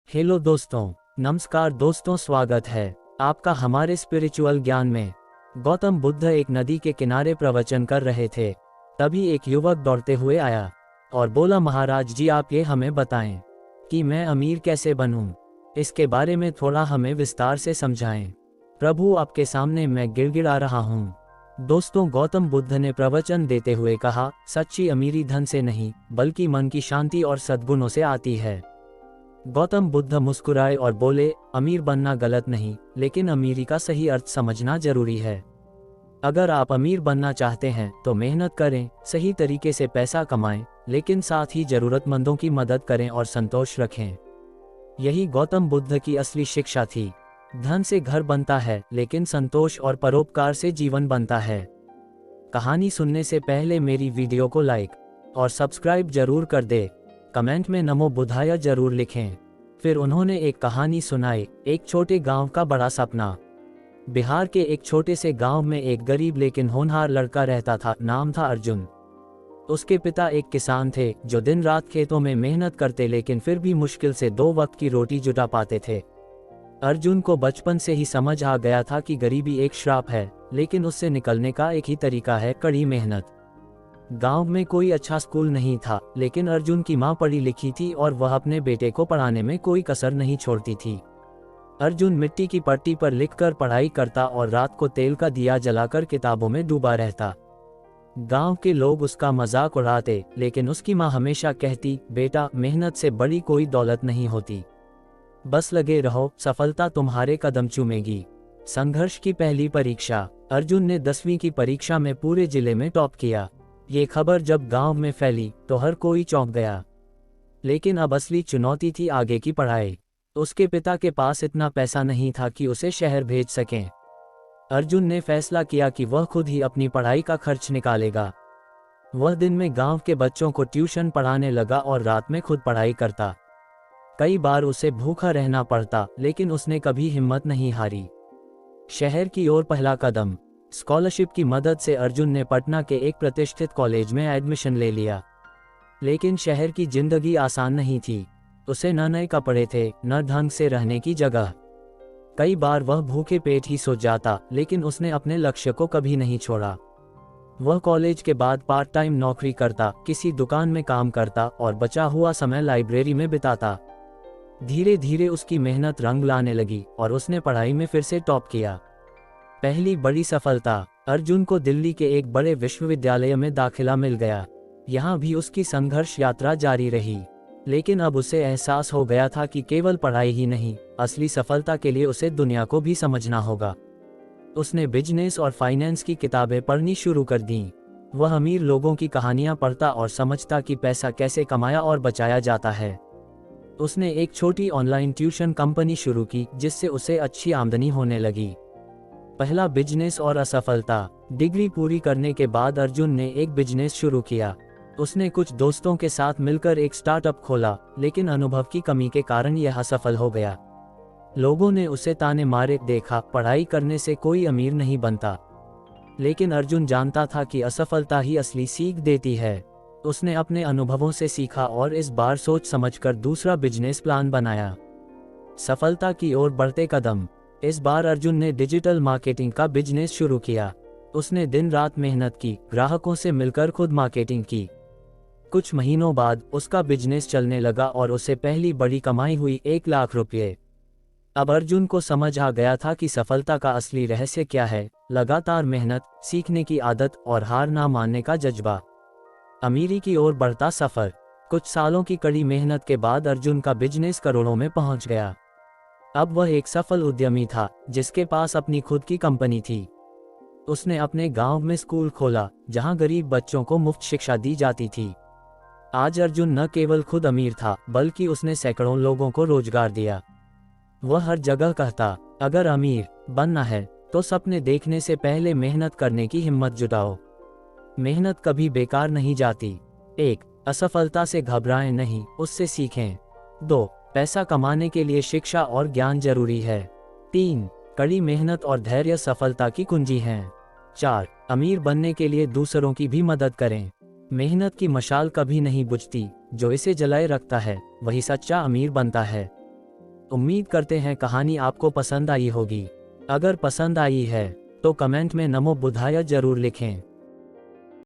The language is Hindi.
हेलो दोस्तों, नमस्कार दोस्तों, स्वागत है आपका हमारे स्पिरिचुअल ज्ञान में। गौतम बुद्ध एक नदी के किनारे प्रवचन कर रहे थे। तभी एक युवक दौड़ते हुए आया और बोला, महाराज जी, आप ये हमें बताएं कि मैं अमीर कैसे बनूं। इसके बारे में थोड़ा हमें विस्तार से समझाएं। प्रभु, आपके सामने मैं गिड़गिड़ा रहा हूं। दोस्तों, गौतम बुद्ध ने प्रवचन देते हुए कहा, सच्ची अमीरी धन से नहीं बल्कि मन की शांति और सद्गुणों से आती है। गौतम बुद्ध मुस्कुराए और बोले, अमीर बनना गलत नहीं, लेकिन अमीरी का सही अर्थ समझना जरूरी है। अगर आप अमीर बनना चाहते हैं तो मेहनत करें, सही तरीके से पैसा कमाएं, लेकिन साथ ही जरूरतमंदों की मदद करें और संतोष रखें। यही गौतम बुद्ध की असली शिक्षा थी। धन से घर बनता है, लेकिन संतोष और परोपकार से जीवन बनता है। कहानी सुनने से पहले मेरी वीडियो को लाइक और सब्सक्राइब जरूर कर दे। कमेंट में नमो बुद्धाय जरूर लिखें। फिर उन्होंने एक कहानी सुनाई, एक छोटे गांव का बड़ा सपना। बिहार के एक छोटे से गांव में एक गरीब लेकिन होनहार लड़का रहता था। नाम था अर्जुन। उसके पिता एक किसान थे जो दिन रात खेतों में मेहनत करते, लेकिन फिर भी मुश्किल से 2 वक्त की रोटी जुटा पाते थे। अर्जुन को बचपन से ही समझ आ गया था कि गरीबी एक श्राप है, लेकिन उससे निकलने का एक ही तरीका है, कड़ी मेहनत। गांव में कोई अच्छा स्कूल नहीं था, लेकिन अर्जुन की मां पढ़ी लिखी थी और वह अपने बेटे को पढ़ाने में कोई कसर नहीं छोड़ती थी। अर्जुन मिट्टी की पट्टी पर लिखकर पढ़ाई करता और रात को तेल का दिया जलाकर किताबों में डूबा रहता। गांव के लोग उसका मजाक उड़ाते, लेकिन उसकी मां हमेशा कहती, बेटा, मेहनत से बड़ी कोई दौलत नहीं होती, बस लगे रहो, सफलता तुम्हारे कदम चूमेगी। संघर्ष की पहली परीक्षा। अर्जुन ने 10वीं की परीक्षा में पूरे जिले में टॉप किया। ये खबर जब गांव में फैली तो हर कोई चौंक गया। लेकिन अब असली चुनौती थी आगे की पढ़ाई। उसके पिता के पास इतना पैसा नहीं था कि उसे शहर भेज सकें। अर्जुन ने फैसला किया कि वह खुद ही अपनी पढ़ाई का खर्च निकालेगा। वह दिन में गांव के बच्चों को ट्यूशन पढ़ाने लगा और रात में खुद पढ़ाई करता। कई बार उसे भूखा रहना पड़ता, लेकिन उसने कभी हिम्मत नहीं हारी। शहर की ओर पहला कदम। स्कॉलरशिप की मदद से अर्जुन ने पटना के एक प्रतिष्ठित कॉलेज में एडमिशन ले लिया। लेकिन शहर की जिंदगी आसान नहीं थी। उसे न नए कपड़े थे, न ढंग से रहने की जगह। कई बार वह भूखे पेट ही सो जाता, लेकिन उसने अपने लक्ष्य को कभी नहीं छोड़ा। वह कॉलेज के बाद पार्ट टाइम नौकरी करता, किसी दुकान में काम करता और बचा हुआ समय लाइब्रेरी में बिताता। धीरे धीरे उसकी मेहनत रंग लाने लगी और उसने पढ़ाई में फिर से टॉप किया। पहली बड़ी सफलता। अर्जुन को दिल्ली के एक बड़े विश्वविद्यालय में दाखिला मिल गया। यहाँ भी उसकी संघर्ष यात्रा जारी रही, लेकिन अब उसे एहसास हो गया था कि केवल पढ़ाई ही नहीं, असली सफलता के लिए उसे दुनिया को भी समझना होगा। उसने बिजनेस और फाइनेंस की किताबें पढ़नी शुरू कर दीं। वह अमीर लोगों की कहानियां पढ़ता और समझता कि पैसा कैसे कमाया और बचाया जाता है। उसने एक छोटी ऑनलाइन ट्यूशन कंपनी शुरू की, जिससे उसे अच्छी आमदनी होने लगी। पहला बिजनेस और असफलता। डिग्री पूरी करने के बाद अर्जुन ने एक बिजनेस शुरू किया। उसने कुछ दोस्तों के साथ मिलकर एक स्टार्टअप खोला, लेकिन अनुभव की कमी के कारण यह असफल हो गया। लोगों ने उसे ताने मारे देखा, पढ़ाई करने से कोई अमीर नहीं बनता। लेकिन अर्जुन जानता था कि असफलता ही असली सीख देती है। उसने अपने अनुभवों से सीखा और इस बार सोच समझकर दूसरा बिजनेस प्लान बनाया। सफलता की ओर बढ़ते कदम। इस बार अर्जुन ने डिजिटल मार्केटिंग का बिजनेस शुरू किया। उसने दिन रात मेहनत की, ग्राहकों से मिलकर खुद मार्केटिंग की। कुछ महीनों बाद उसका बिजनेस चलने लगा और उसे पहली बड़ी कमाई हुई, 1 लाख रुपये। अब अर्जुन को समझ आ गया था कि सफलता का असली रहस्य क्या है, लगातार मेहनत, सीखने की आदत और हार ना मानने का जज्बा। अमीरी की ओर बढ़ता सफर। कुछ सालों की कड़ी मेहनत के बाद अर्जुन का बिजनेस करोड़ों में पहुंच गया। अब वह एक सफल उद्यमी था, जिसके पास अपनी खुद की कंपनी थी। उसने अपने गांव में स्कूल खोला, जहां गरीब बच्चों को मुफ्त शिक्षा दी जाती थी। आज अर्जुन न केवल खुद अमीर था, बल्कि उसने सैकड़ों लोगों को रोजगार दिया। वह हर जगह कहता, अगर अमीर बनना है तो सपने देखने से पहले मेहनत करने की हिम्मत जुटाओ। मेहनत कभी बेकार नहीं जाती। 1. असफलता से घबराएं नहीं, उससे सीखें। 2. पैसा कमाने के लिए शिक्षा और ज्ञान जरूरी है। 3. कड़ी मेहनत और धैर्य सफलता की कुंजी हैं। 4. अमीर बनने के लिए दूसरों की भी मदद करें। मेहनत की मशाल कभी नहीं बुझती, जो इसे जलाए रखता है वही सच्चा अमीर बनता है। उम्मीद करते हैं कहानी आपको पसंद आई होगी। अगर पसंद आई है तो कमेंट में नमो बुद्धाय जरूर लिखें।